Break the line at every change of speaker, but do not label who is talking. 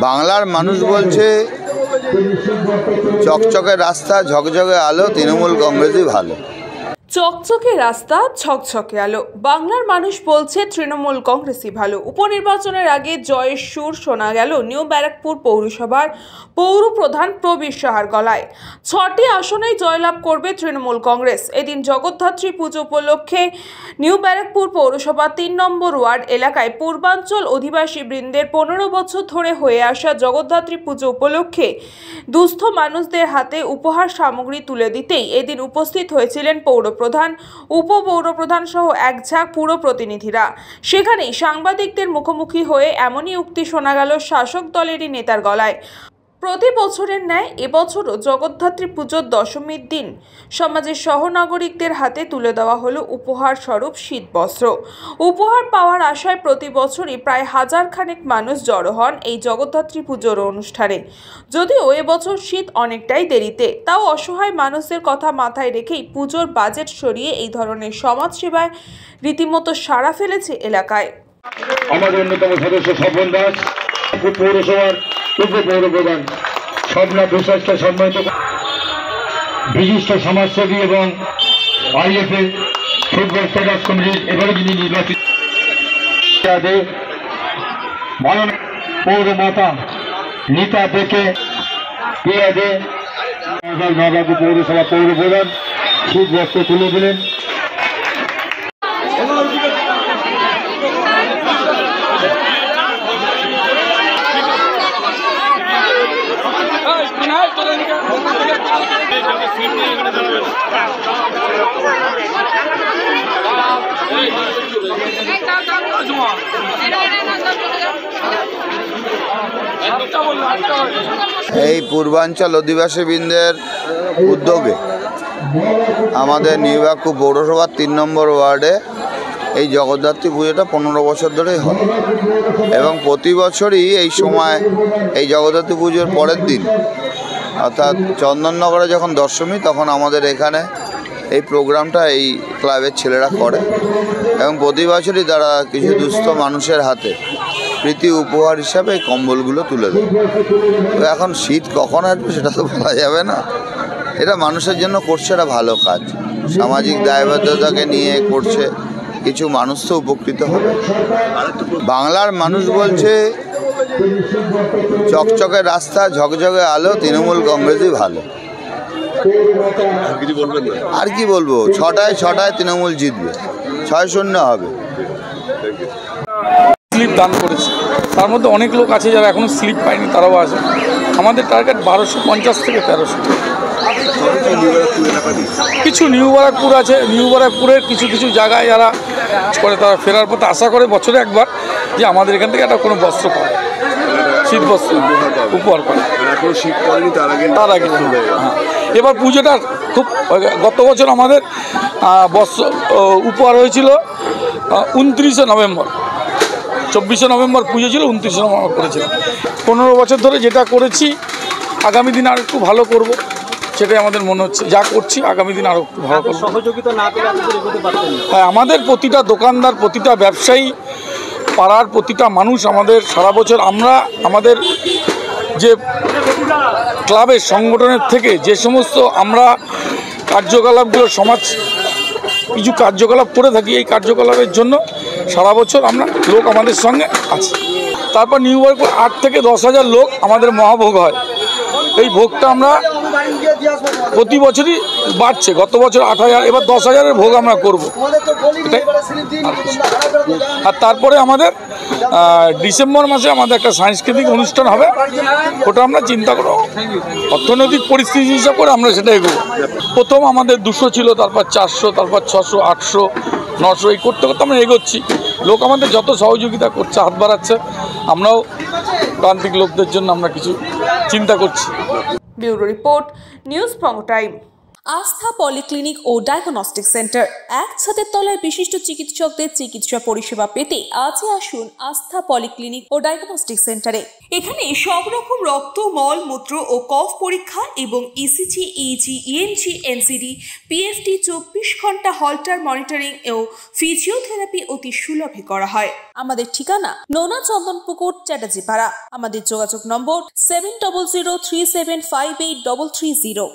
বাংলার মানুষ বলছে চকচকে রাস্তা ঝকঝকে আলো, তৃণমূল কংগ্রেসই ভালো।
চকচকে রাস্তা ঝকঝকে আলো, বাংলার মানুষ বলছে তৃণমূল কংগ্রেসই ভালো। উপনির্বাচনের আগে জয়ের সুর শোনা গেল নিউ ব্যারাকপুর পৌরসভার পৌর প্রধান প্রবীর সাহার গলায়। ৬টি আসনেই জয়লাভ করবে তৃণমূল কংগ্রেস। এদিন জগদ্ধাত্রী পুজো উপলক্ষে নিউ ব্যারাকপুর পৌরসভা ৩ নম্বর ওয়ার্ড এলাকায় পূর্বাঞ্চল অধিবাসী বৃন্দের ১৫ বছর ধরে হয়ে আসা জগদ্ধাত্রী পুজো উপলক্ষে দুস্থ মানুষদের হাতে উপহার সামগ্রী তুলে দিতেই এদিন উপস্থিত হয়েছিলেন পৌরপ্রধান, উপপৌরপ্রধান সহ এক ঝাঁক পুর প্রতিনিধিরা। সেখানেই সাংবাদিকদের মুখোমুখি হয়ে এমনই উক্তি শোনা গেল শাসক দলেরই নেতার গলায়। প্রতি বছরের ন্যায় এবছরও জগদ্ধাত্রী পুজোর দশমীর দিন সমাজের সহনাগরিকদের হাতে তুলে দেওয়া হলো উপহার স্বরূপ শীতবস্ত্র। উপহার পাওয়ার আশায় প্রতি বছরই প্রায় ১০০০ খানেক মানুষ জড়ো হন এই জগদ্ধাত্রী পুজোর অনুষ্ঠানে। যদিও এবছর শীত অনেকটাই দেরিতে, তাও অসহায় মানুষদের কথা মাথায় রেখেই পুজোর বাজেট সরিয়ে এই ধরনের সমাজসেবায় রীতিমতো সাড়া ফেলেছে এলাকায়।
আমাদের অন্যতম সদস্য স্বপন দাস, পৌরসভার উপপৌরপ্রধান স্বপ্না বিশ্বাসকে সম্মানিত বিশিষ্ট সমাজসেবী এবং আইএফএ ফুটবল স্টেটাস কমিটির এবারে যিনি নির্বাচিত পৌরমাতা নিতা দেখে পেয়াদে নবাবু পৌরসভা পৌরপ্রধান শীত বস্ত্র তুলে দিলেন।
এই পূর্বাঞ্চল অধিবাসীবৃন্দের উদ্যোগে আমাদের নিউ ব্যারাকপুর পৌরসভার ৩ নম্বর ওয়ার্ডে এই জগদ্ধাত্রী পুজোটা ১৫ বছর ধরেই হয় এবং প্রতি বছরই এই সময় এই জগদ্ধাত্রী পুজোর পরের দিন অর্থাৎ চন্দননগরে যখন দশমী তখন আমাদের এখানে এই প্রোগ্রামটা এই ক্লাবের ছেলেরা করে এবং প্রতি বছরই তারা কিছু দুস্থ মানুষের হাতে প্রীতি উপহার হিসাবে এই কম্বলগুলো তুলে দেয়। এখন শীত কখন আসবে সেটা তো বলা যাবে না, এটা মানুষের জন্য করছে, এটা ভালো কাজ, সামাজিক দায়বদ্ধতাকে নিয়ে করছে, কিছু মানুষ তো উপকৃত হবে। বাংলার মানুষ বলছে চকচকে রাস্তা ঝকঝকে আলো, তৃণমূল কংগ্রেসই ভালো। আর কি বলবো, ৬টায় তৃণমূল জিতবে, ৬-০ হবে।
স্লিপ দান করেছে, তার মধ্যে অনেক লোক আছে যারা এখনো স্লিপ পায়নি, তারাও আছে। আমাদের টার্গেট ১২৫০ থেকে ১৩০০। কিছু নিউ ব্যারাকপুর আছে, নিউ ব্যারাকপুরের কিছু কিছু জায়গায় যারা করে তারা ফেরার পথে আশা করে বছরে একবার যে আমাদের এখান থেকে একটা কোনো বস্ত্র পায়, শীত বস্ত্র উপহার করে। তার আগে এবার পুজোটা খুব, গত বছর আমাদের বস্ত্র উপহার হয়েছিল ২৯শে নভেম্বর, ২৪শে নভেম্বর পুজো ছিল, ২৯শে নভেম্বর করেছিলাম। ১৫ বছর ধরে যেটা করেছি আগামী দিন আর একটু ভালো করব, সেটাই আমাদের মনে হচ্ছে। যা করছি আগামী দিন আরও একটু ভালো করব।
সহযোগিতা না পেলে
হ্যাঁ, আমাদের প্রতিটা দোকানদার, প্রতিটা ব্যবসায়ী, পাড়ার প্রতিটা মানুষ আমাদের সারা বছর আমরা আমাদের যে ক্লাবের সংগঠনের থেকে যে সমস্ত আমরা কার্যকলাপগুলো সমাজ কিছু কার্যকলাপ করে থাকি, এই কার্যকলাপের জন্য সারা বছর আমরা লোক আমাদের সঙ্গে আছে। তারপর নিউ ব্যারাকপুর ৮ থেকে ১০,০০০ লোক আমাদের মহাভোগ হয়। এই ভোগটা আমরা প্রতি বছরই বাড়ছে, গত বছর ৮,০০০, এবার ১০,০০০-এর ভোগ আমরা করব এটাই। আর তারপরে আমাদের ডিসেম্বর মাসে আমাদের একটা সাংস্কৃতিক অনুষ্ঠান হবে, ওটা আমরা চিন্তা করব, অর্থনৈতিক পরিস্থিতি হিসাব করে আমরা সেটা এগোবো। প্রথম আমাদের ২০০ ছিল, তারপর ৪০০, তারপর ৬০০, ৮০০, ৯০০, এই করতে করতে আমরা এগোচ্ছি। লোক আমাদের যত সহযোগিতা করছে, হাত বাড়াচ্ছে, আমরাও প্রান্তিক লোকদের জন্য আমরা কিছু চিন্তা করছি।
Bureau report, news from time. আস্থা পলিক্লিনিক ও ডায়াগনস্টিক সেন্টার, এক ছাদের তলায় বিশিষ্ট চিকিৎসকদের চিকিৎসা পরিষেবা পেতে আজই আসুন আস্থা পলিক্লিনিক ও ডায়াগনস্টিক সেন্টারে। এখানে সব রকম রক্ত, মল, মূত্র ও কফ পরীক্ষা এবং ECG, easy, ENG, NCD, PFT 24 ঘন্টা হল্টার মনিটরিং ও ফিজিওথেরাপি অতি সুলভে করা হয়। আমাদের ঠিকানা নোনা চন্দনপুকুর, চ্যাটার্জি পাড়া। আমাদের যোগাযোগ নম্বর 7003758330।